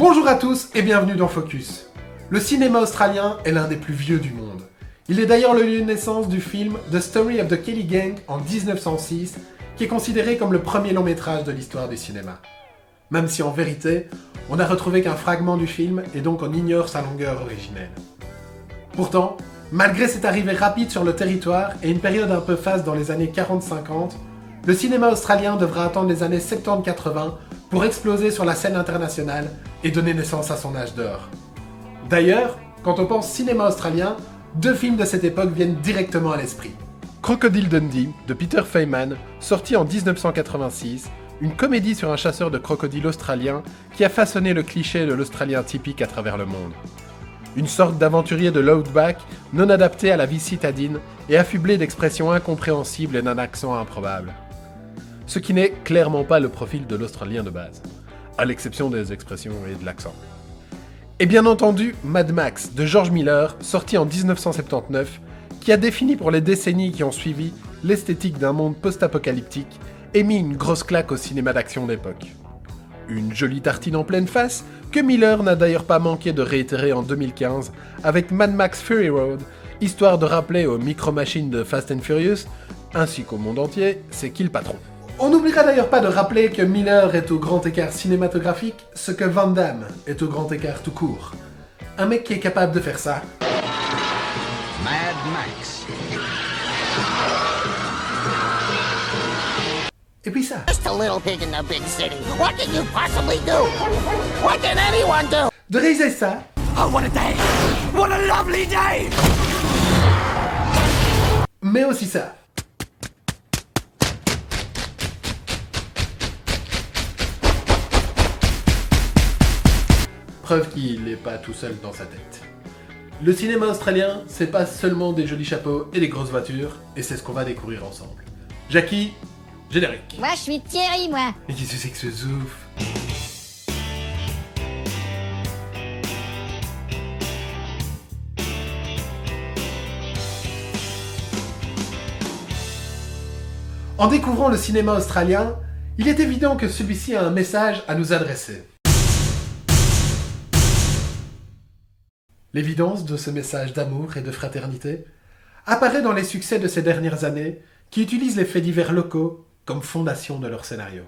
Bonjour à tous et bienvenue dans Focus. Le cinéma australien est l'un des plus vieux du monde. Il est d'ailleurs le lieu de naissance du film The Story of the Kelly Gang en 1906, qui est considéré comme le premier long métrage de l'histoire du cinéma. Même si en vérité, on n'a retrouvé qu'un fragment du film et donc on ignore sa longueur originelle. Pourtant, malgré cette arrivée rapide sur le territoire et une période un peu faste dans les années 40-50, le cinéma australien devra attendre les années 70-80 pour exploser sur la scène internationale et donner naissance à son âge d'or. D'ailleurs, quand on pense cinéma australien, deux films de cette époque viennent directement à l'esprit. Crocodile Dundee, de Peter Feynman, sorti en 1986, une comédie sur un chasseur de crocodiles australien qui a façonné le cliché de l'Australien typique à travers le monde. Une sorte d'aventurier de l'outback, non adapté à la vie citadine et affublé d'expressions incompréhensibles et d'un accent improbable. Ce qui n'est clairement pas le profil de l'Australien de base, à l'exception des expressions et de l'accent. Et bien entendu, Mad Max de George Miller, sorti en 1979, qui a défini pour les décennies qui ont suivi l'esthétique d'un monde post-apocalyptique et mis une grosse claque au cinéma d'action d'époque. Une jolie tartine en pleine face, que Miller n'a d'ailleurs pas manqué de réitérer en 2015 avec Mad Max Fury Road, histoire de rappeler aux micro-machines de Fast and Furious, ainsi qu'au monde entier, c'est qui le patron. On n'oubliera d'ailleurs pas de rappeler que Miller est au grand écart cinématographique ce que Van Damme est au grand écart tout court. Un mec qui est capable de faire ça. Mad Max. Et puis ça. Just a little pig in the big city. What can you possibly do? What can anyone do? De réaliser ça. Oh, what a day! What a lovely day! Mais aussi ça. Preuve qu'il n'est pas tout seul dans sa tête. Le cinéma australien, c'est pas seulement des jolis chapeaux et des grosses voitures, et c'est ce qu'on va découvrir ensemble. Jackie, générique. Moi, je suis Thierry, moi. Mais qu'est-ce que c'est que ce zouf? En découvrant le cinéma australien, il est évident que celui-ci a un message à nous adresser. L'évidence de ce message d'amour et de fraternité apparaît dans les succès de ces dernières années qui utilisent les faits divers locaux comme fondation de leur scénario.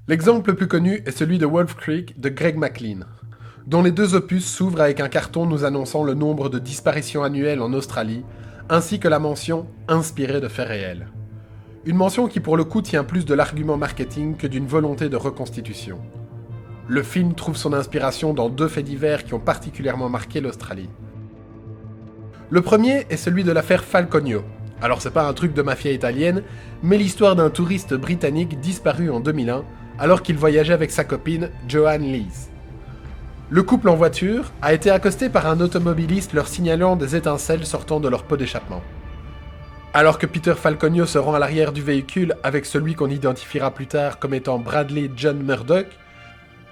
L'exemple le plus connu est celui de Wolf Creek de Greg McLean, dont les deux opus s'ouvrent avec un carton nous annonçant le nombre de disparitions annuelles en Australie, ainsi que la mention « inspirée de faits réels ». Une mention qui pour le coup tient plus de l'argument marketing que d'une volonté de reconstitution. Le film trouve son inspiration dans deux faits divers qui ont particulièrement marqué l'Australie. Le premier est celui de l'affaire Falconio. Alors c'est pas un truc de mafia italienne, mais l'histoire d'un touriste britannique disparu en 2001 alors qu'il voyageait avec sa copine Joanne Lees. Le couple en voiture a été accosté par un automobiliste leur signalant des étincelles sortant de leur pot d'échappement. Alors que Peter Falconio se rend à l'arrière du véhicule avec celui qu'on identifiera plus tard comme étant Bradley John Murdoch,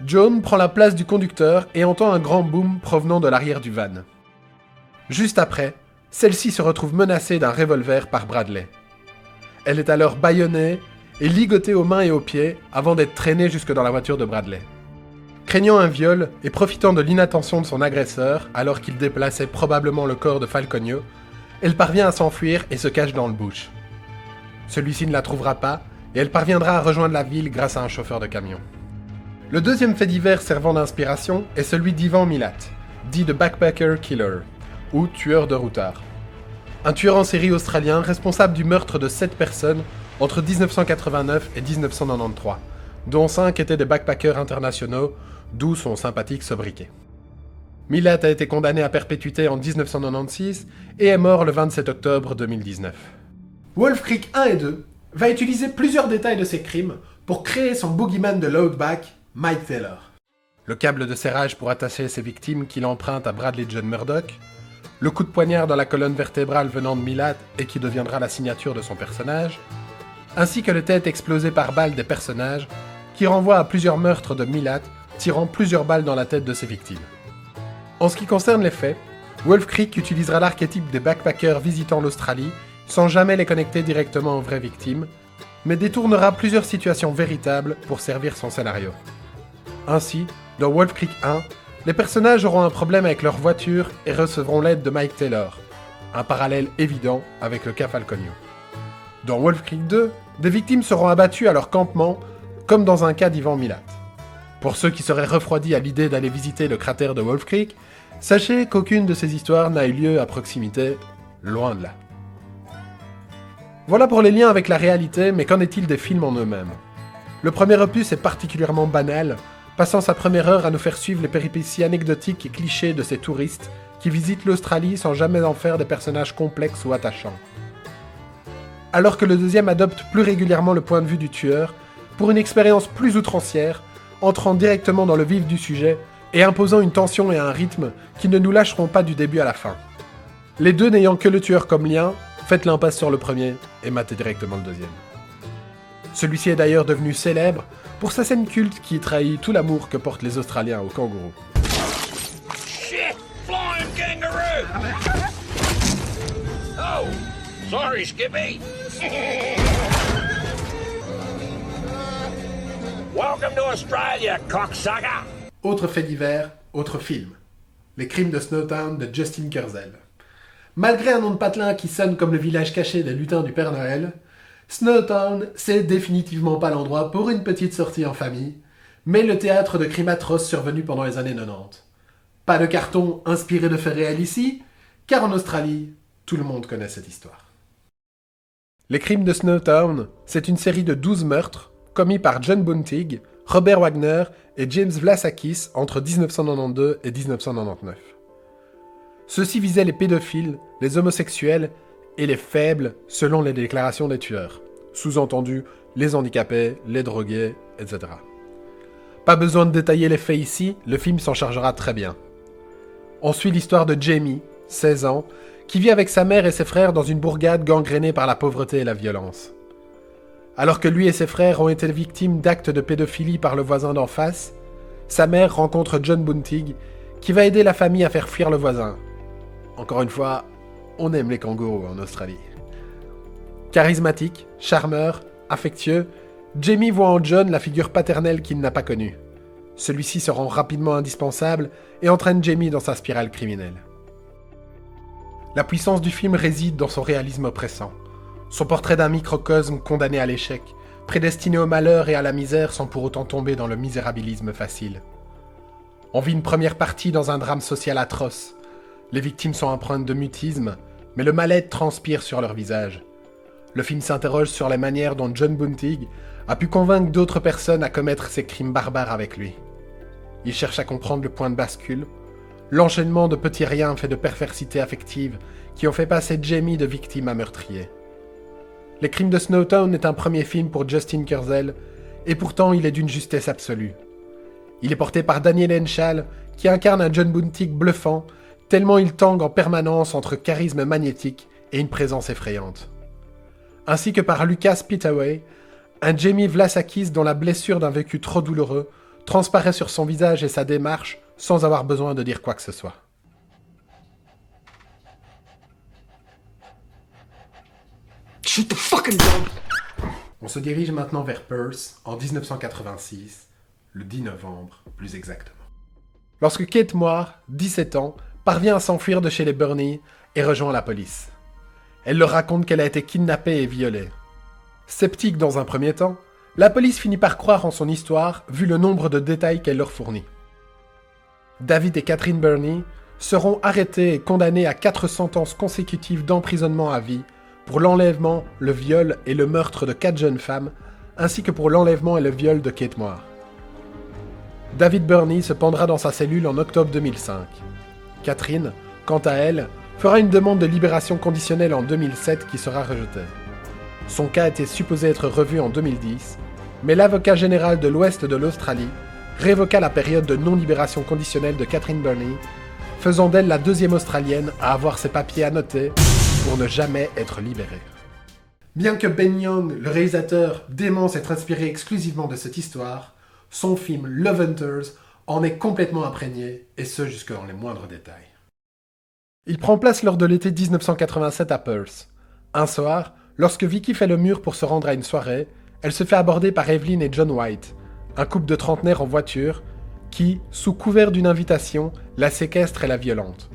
Joan prend la place du conducteur et entend un grand boom provenant de l'arrière du van. Juste après, celle-ci se retrouve menacée d'un revolver par Bradley. Elle est alors bâillonnée et ligotée aux mains et aux pieds avant d'être traînée jusque dans la voiture de Bradley. Craignant un viol et profitant de l'inattention de son agresseur alors qu'il déplaçait probablement le corps de Falconio, elle parvient à s'enfuir et se cache dans le bush. Celui-ci ne la trouvera pas et elle parviendra à rejoindre la ville grâce à un chauffeur de camion. Le deuxième fait divers servant d'inspiration est celui d'Ivan Milat, dit de Backpacker Killer, ou tueur de routards. Un tueur en série australien responsable du meurtre de 7 personnes entre 1989 et 1993, dont 5 étaient des backpackers internationaux, d'où son sympathique sobriquet. Milat a été condamné à perpétuité en 1996 et est mort le 27 octobre 2019. Wolf Creek 1 et 2 va utiliser plusieurs détails de ses crimes pour créer son boogeyman de l'outback, Mike Taylor. Le câble de serrage pour attacher ses victimes qu'il emprunte à Bradley John Murdoch, le coup de poignard dans la colonne vertébrale venant de Milat et qui deviendra la signature de son personnage, ainsi que les têtes explosées par balles des personnages, qui renvoient à plusieurs meurtres de Milat tirant plusieurs balles dans la tête de ses victimes. En ce qui concerne les faits, Wolf Creek utilisera l'archétype des backpackers visitant l'Australie sans jamais les connecter directement aux vraies victimes, mais détournera plusieurs situations véritables pour servir son scénario. Ainsi, dans Wolf Creek 1, Les personnages auront un problème avec leur voiture et recevront l'aide de Mike Taylor, un parallèle évident avec le cas Falconio. Dans Wolf Creek 2, des victimes seront abattues à leur campement, comme dans un cas d'Ivan Milat. Pour ceux qui seraient refroidis à l'idée d'aller visiter le cratère de Wolf Creek, sachez qu'aucune de ces histoires n'a eu lieu à proximité, loin de là. Voilà pour les liens avec la réalité, mais qu'en est-il des films en eux-mêmes ? Le premier opus est particulièrement banal, passant sa première heure à nous faire suivre les péripéties anecdotiques et clichés de ces touristes qui visitent l'Australie sans jamais en faire des personnages complexes ou attachants. Alors que le deuxième adopte plus régulièrement le point de vue du tueur, pour une expérience plus outrancière, entrant directement dans le vif du sujet et imposant une tension et un rythme qui ne nous lâcheront pas du début à la fin. Les deux n'ayant que le tueur comme lien, faites l'impasse sur le premier et matez directement le deuxième. Celui-ci est d'ailleurs devenu célèbre pour sa scène culte qui trahit tout l'amour que portent les Australiens aux kangourous. Shit! Flying kangaroo! Oh! Sorry, Skippy! Welcome to Australia, cocksucker! Autre fait divers, autre film. Les crimes de Snowtown de Justin Kurzel. Malgré un nom de patelin qui sonne comme le village caché des lutins du Père Noël, Snowtown, c'est définitivement pas l'endroit pour une petite sortie en famille, mais le théâtre de crimes atroces survenus pendant les années 90. Pas de carton inspiré de faits réels ici, car en Australie, tout le monde connaît cette histoire. Les crimes de Snowtown, c'est une série de 12 meurtres commis par John Bunting, Robert Wagner et James Vlassakis entre 1992 et 1999. Ceux-ci visaient les pédophiles, les homosexuels et les faibles selon les déclarations des tueurs. Sous-entendu, les handicapés, les drogués, etc. Pas besoin de détailler les faits ici, le film s'en chargera très bien. On suit l'histoire de Jamie, 16 ans, qui vit avec sa mère et ses frères dans une bourgade gangrénée par la pauvreté et la violence. Alors que lui et ses frères ont été victimes d'actes de pédophilie par le voisin d'en face, sa mère rencontre John Bunting, qui va aider la famille à faire fuir le voisin. Encore une fois, on aime les kangourous en Australie. Charismatique, charmeur, affectueux, Jamie voit en John la figure paternelle qu'il n'a pas connue. Celui-ci se rend rapidement indispensable et entraîne Jamie dans sa spirale criminelle. La puissance du film réside dans son réalisme oppressant. Son portrait d'un microcosme condamné à l'échec, prédestiné au malheur et à la misère sans pour autant tomber dans le misérabilisme facile. On vit une première partie dans un drame social atroce. Les victimes sont empreintes de mutisme, mais le mal-être transpire sur leur visage. Le film s'interroge sur les manières dont John Bunting a pu convaincre d'autres personnes à commettre ces crimes barbares avec lui. Il cherche à comprendre le point de bascule, l'enchaînement de petits riens fait de perversité affective qui ont fait passer Jamie de victime à meurtrier. Les crimes de Snowtown est un premier film pour Justin Kurzel, et pourtant il est d'une justesse absolue. Il est porté par Daniel Henshall, qui incarne un John Bunting bluffant, tellement il tangue en permanence entre charisme magnétique et une présence effrayante. Ainsi que par Lucas Pittaway, un Jamie Vlassakis dont la blessure d'un vécu trop douloureux transparaît sur son visage et sa démarche sans avoir besoin de dire quoi que ce soit. Shoot the fucking dog! On se dirige maintenant vers Perth en 1986, le 10 novembre plus exactement. Lorsque Kate Moore, 17 ans, parvient à s'enfuir de chez les Burney et rejoint la police. Elle leur raconte qu'elle a été kidnappée et violée. Sceptique dans un premier temps, la police finit par croire en son histoire vu le nombre de détails qu'elle leur fournit. David et Catherine Burney seront arrêtés et condamnés à 4 sentences consécutives d'emprisonnement à vie pour l'enlèvement, le viol et le meurtre de 4 jeunes femmes, ainsi que pour l'enlèvement et le viol de Kate Moore. David Burney se pendra dans sa cellule en octobre 2005. Catherine, quant à elle, fera une demande de libération conditionnelle en 2007 qui sera rejetée. Son cas était supposé être revu en 2010, mais l'avocat général de l'Ouest de l'Australie révoqua la période de non-libération conditionnelle de Catherine Burney, faisant d'elle la 2e Australienne à avoir ses papiers annotés pour ne jamais être libérée. Bien que Ben Young, le réalisateur, dément s'être inspiré exclusivement de cette histoire, son film Love Hunters en est complètement imprégné, et ce jusque dans les moindres détails. Il prend place lors de l'été 1987 à Perth. Un soir, lorsque Vicky fait le mur pour se rendre à une soirée, elle se fait aborder par Evelyn et John White, un couple de trentenaires en voiture, qui, sous couvert d'une invitation, la séquestre et la violente.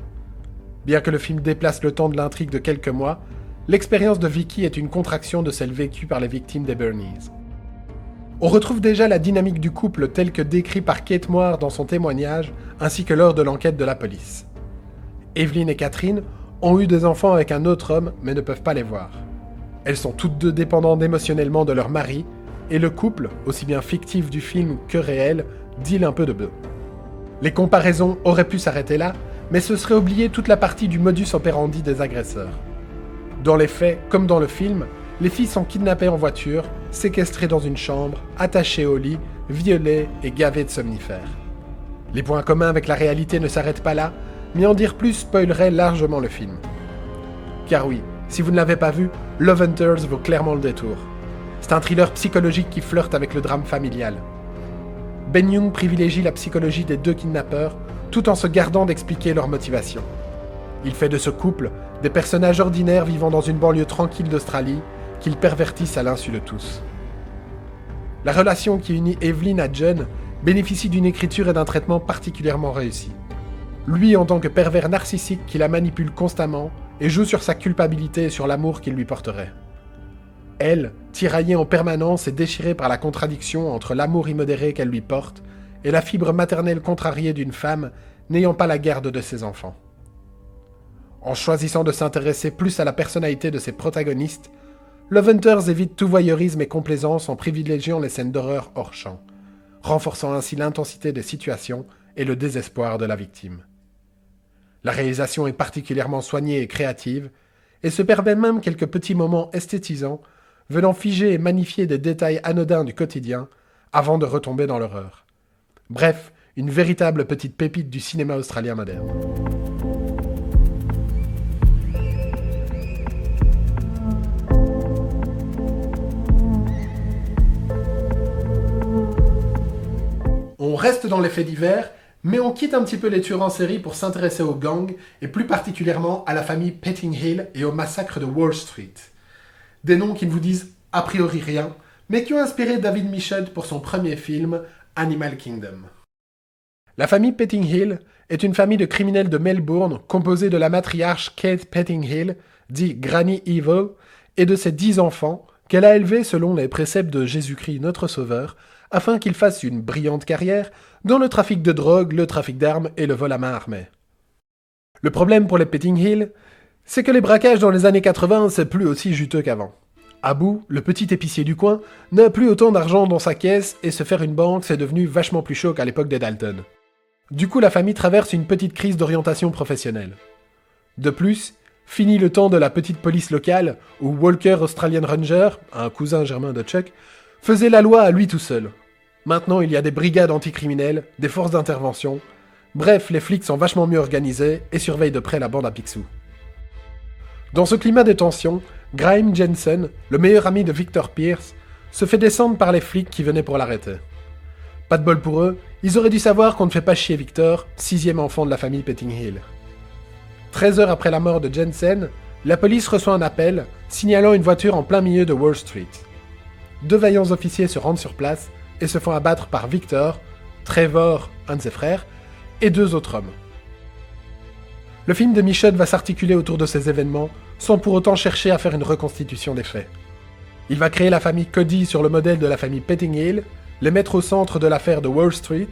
Bien que le film déplace le temps de l'intrigue de quelques mois, l'expérience de Vicky est une contraction de celle vécue par les victimes des Burnies. On retrouve déjà la dynamique du couple telle que décrit par Kate Moir dans son témoignage, ainsi que lors de l'enquête de la police. Evelyn et Catherine ont eu des enfants avec un autre homme, mais ne peuvent pas les voir. Elles sont toutes deux dépendantes émotionnellement de leur mari, et le couple, aussi bien fictif du film que réel, deal un peu de bœuf. Les comparaisons auraient pu s'arrêter là, mais ce serait oublier toute la partie du modus operandi des agresseurs. Dans les faits, comme dans le film, les filles sont kidnappées en voiture, séquestrées dans une chambre, attachées au lit, violées et gavées de somnifères. Les points communs avec la réalité ne s'arrêtent pas là, mais en dire plus spoilerait largement le film. Car oui, si vous ne l'avez pas vu, Love Hunters vaut clairement le détour. C'est un thriller psychologique qui flirte avec le drame familial. Ben Young privilégie la psychologie des deux kidnappeurs, tout en se gardant d'expliquer leur motivation. Il fait de ce couple des personnages ordinaires vivant dans une banlieue tranquille d'Australie, qu'ils pervertissent à l'insu de tous. La relation qui unit Evelyn à John bénéficie d'une écriture et d'un traitement particulièrement réussis. Lui en tant que pervers narcissique qui la manipule constamment et joue sur sa culpabilité et sur l'amour qu'il lui porterait. Elle, tiraillée en permanence et déchirée par la contradiction entre l'amour immodéré qu'elle lui porte et la fibre maternelle contrariée d'une femme n'ayant pas la garde de ses enfants. En choisissant de s'intéresser plus à la personnalité de ses protagonistes, Love Hunters évite tout voyeurisme et complaisance en privilégiant les scènes d'horreur hors champ, renforçant ainsi l'intensité des situations et le désespoir de la victime. La réalisation est particulièrement soignée et créative, et se permet même quelques petits moments esthétisants, venant figer et magnifier des détails anodins du quotidien, avant de retomber dans l'horreur. Bref, une véritable petite pépite du cinéma australien moderne. On reste dans les faits divers, mais on quitte un petit peu les tueurs en série pour s'intéresser aux gangs, et plus particulièrement à la famille Pettingill et au massacre de Wall Street. Des noms qui ne vous disent a priori rien, mais qui ont inspiré David Michôd pour son premier film, Animal Kingdom. La famille Pettingill est une famille de criminels de Melbourne composée de la matriarche Kate Pettingill, dit Granny Evil, et de ses 10 enfants, qu'elle a élevés selon les préceptes de Jésus-Christ notre Sauveur, afin qu'ils fassent une brillante carrière dans le trafic de drogue, le trafic d'armes et le vol à main armée. Le problème pour les Pettingill, c'est que les braquages dans les années 80, c'est plus aussi juteux qu'avant. Abu, le petit épicier du coin, n'a plus autant d'argent dans sa caisse et se faire une banque, c'est devenu vachement plus chaud qu'à l'époque des Dalton. Du coup, la famille traverse une petite crise d'orientation professionnelle. De plus, fini le temps de la petite police locale où Walker Australian Ranger, un cousin germain de Chuck, faisait la loi à lui tout seul. Maintenant, il y a des brigades anticriminelles, des forces d'intervention. Bref, les flics sont vachement mieux organisés et surveillent de près la bande à Picsou. Dans ce climat de tension, Graham Jensen, le meilleur ami de Victor Pierce, se fait descendre par les flics qui venaient pour l'arrêter. Pas de bol pour eux, ils auraient dû savoir qu'on ne fait pas chier Victor, 6e enfant de la famille Pettingill. 13 heures après la mort de Jensen, la police reçoit un appel signalant une voiture en plein milieu de Wall Street. 2 vaillants officiers se rendent sur place et se font abattre par Victor, Trevor, un de ses frères, et 2 autres hommes. Le film de Michôd va s'articuler autour de ces événements, sans pour autant chercher à faire une reconstitution des faits. Il va créer la famille Cody sur le modèle de la famille Pettingill, les mettre au centre de l'affaire de Wall Street,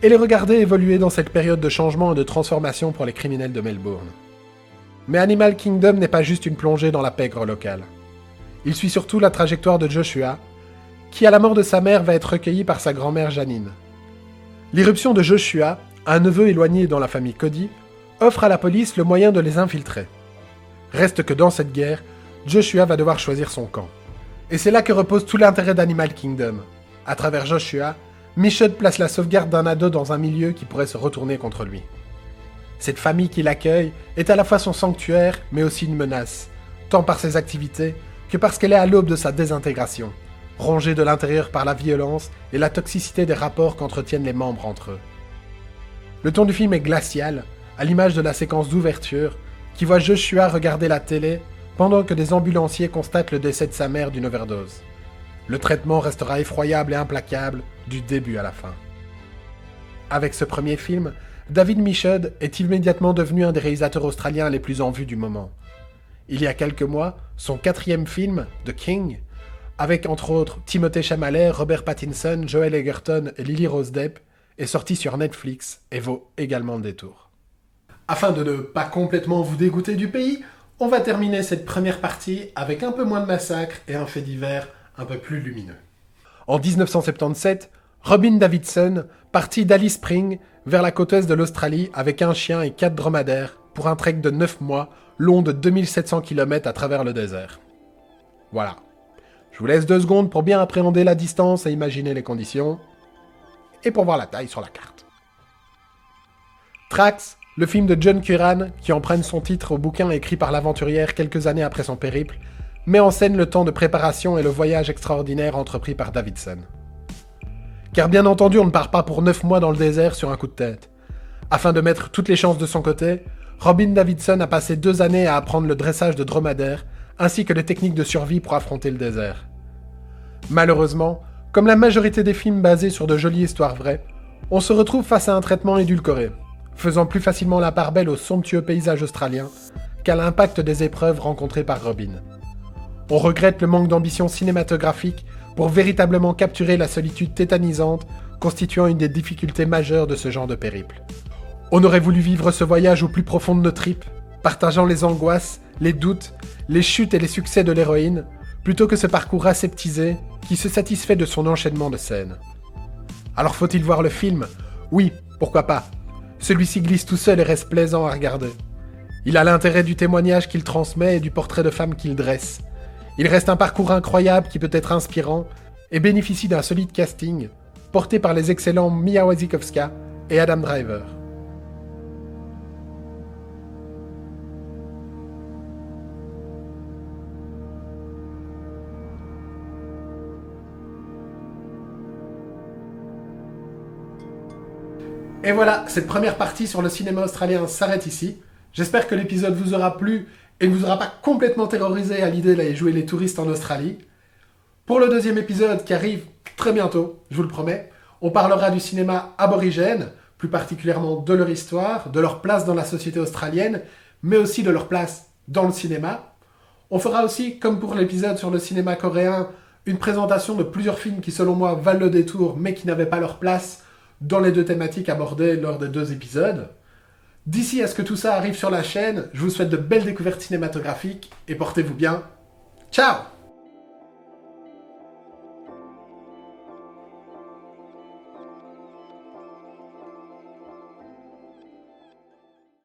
et les regarder évoluer dans cette période de changement et de transformation pour les criminels de Melbourne. Mais Animal Kingdom n'est pas juste une plongée dans la pègre locale. Il suit surtout la trajectoire de Joshua, qui à la mort de sa mère va être recueilli par sa grand-mère Janine. L'irruption de Joshua, un neveu éloigné dans la famille Cody, offre à la police le moyen de les infiltrer. Reste que dans cette guerre, Joshua va devoir choisir son camp. Et c'est là que repose tout l'intérêt d'Animal Kingdom. À travers Joshua, Michôd place la sauvegarde d'un ado dans un milieu qui pourrait se retourner contre lui. Cette famille qui l'accueille est à la fois son sanctuaire, mais aussi une menace, tant par ses activités que parce qu'elle est à l'aube de sa désintégration, rongée de l'intérieur par la violence et la toxicité des rapports qu'entretiennent les membres entre eux. Le ton du film est glacial, à l'image de la séquence d'ouverture, qui voit Joshua regarder la télé pendant que des ambulanciers constatent le décès de sa mère d'une overdose. Le traitement restera effroyable et implacable du début à la fin. avec ce premier film, David Michôd est immédiatement devenu un des réalisateurs australiens les plus en vue du moment. Il y a quelques mois, son 4e film, The King, avec entre autres Timothée Chalamet, Robert Pattinson, Joel Edgerton et Lily Rose Depp, est sorti sur Netflix et vaut également le détour. Afin de ne pas complètement vous dégoûter du pays, on va terminer cette première partie avec un peu moins de massacre et un fait divers un peu plus lumineux. En 1977, Robin Davidson partit d'Alice Springs vers la côte est de l'Australie avec un chien et 4 dromadaires pour un trek de 9 mois long de 2700 km à travers le désert. Voilà. Je vous laisse 2 secondes pour bien appréhender la distance et imaginer les conditions, et pour voir la taille sur la carte. Tracks, le film de John Curran, qui emprunte son titre au bouquin écrit par l'aventurière quelques années après son périple, met en scène le temps de préparation et le voyage extraordinaire entrepris par Davidson. Car bien entendu, on ne part pas pour 9 mois dans le désert sur un coup de tête. Afin de mettre toutes les chances de son côté, Robin Davidson a passé 2 années à apprendre le dressage de dromadaires, ainsi que les techniques de survie pour affronter le désert. Malheureusement, comme la majorité des films basés sur de jolies histoires vraies, on se retrouve face à un traitement édulcoré, faisant plus facilement la part belle aux somptueux paysages australiens qu'à l'impact des épreuves rencontrées par Robin. On regrette le manque d'ambition cinématographique pour véritablement capturer la solitude tétanisante constituant une des difficultés majeures de ce genre de périple. On aurait voulu vivre ce voyage au plus profond de nos tripes, partageant les angoisses, les doutes, les chutes et les succès de l'héroïne, plutôt que ce parcours aseptisé qui se satisfait de son enchaînement de scènes. Alors faut-il voir le film ? Oui, pourquoi pas. Celui-ci glisse tout seul et reste plaisant à regarder. Il a l'intérêt du témoignage qu'il transmet et du portrait de femme qu'il dresse. Il reste un parcours incroyable qui peut être inspirant et bénéficie d'un solide casting, porté par les excellents Mia Wasikowska et Adam Driver. Et voilà, cette première partie sur le cinéma australien s'arrête ici. J'espère que l'épisode vous aura plu et ne vous aura pas complètement terrorisé à l'idée d'aller jouer les touristes en Australie. Pour le 2e épisode qui arrive très bientôt, je vous le promets, on parlera du cinéma aborigène, plus particulièrement de leur histoire, de leur place dans la société australienne, mais aussi de leur place dans le cinéma. On fera aussi, comme pour l'épisode sur le cinéma coréen, une présentation de plusieurs films qui selon moi valent le détour mais qui n'avaient pas leur place dans les 2 thématiques abordées lors des 2 épisodes. D'ici à ce que tout ça arrive sur la chaîne, je vous souhaite de belles découvertes cinématographiques et portez-vous bien. Ciao!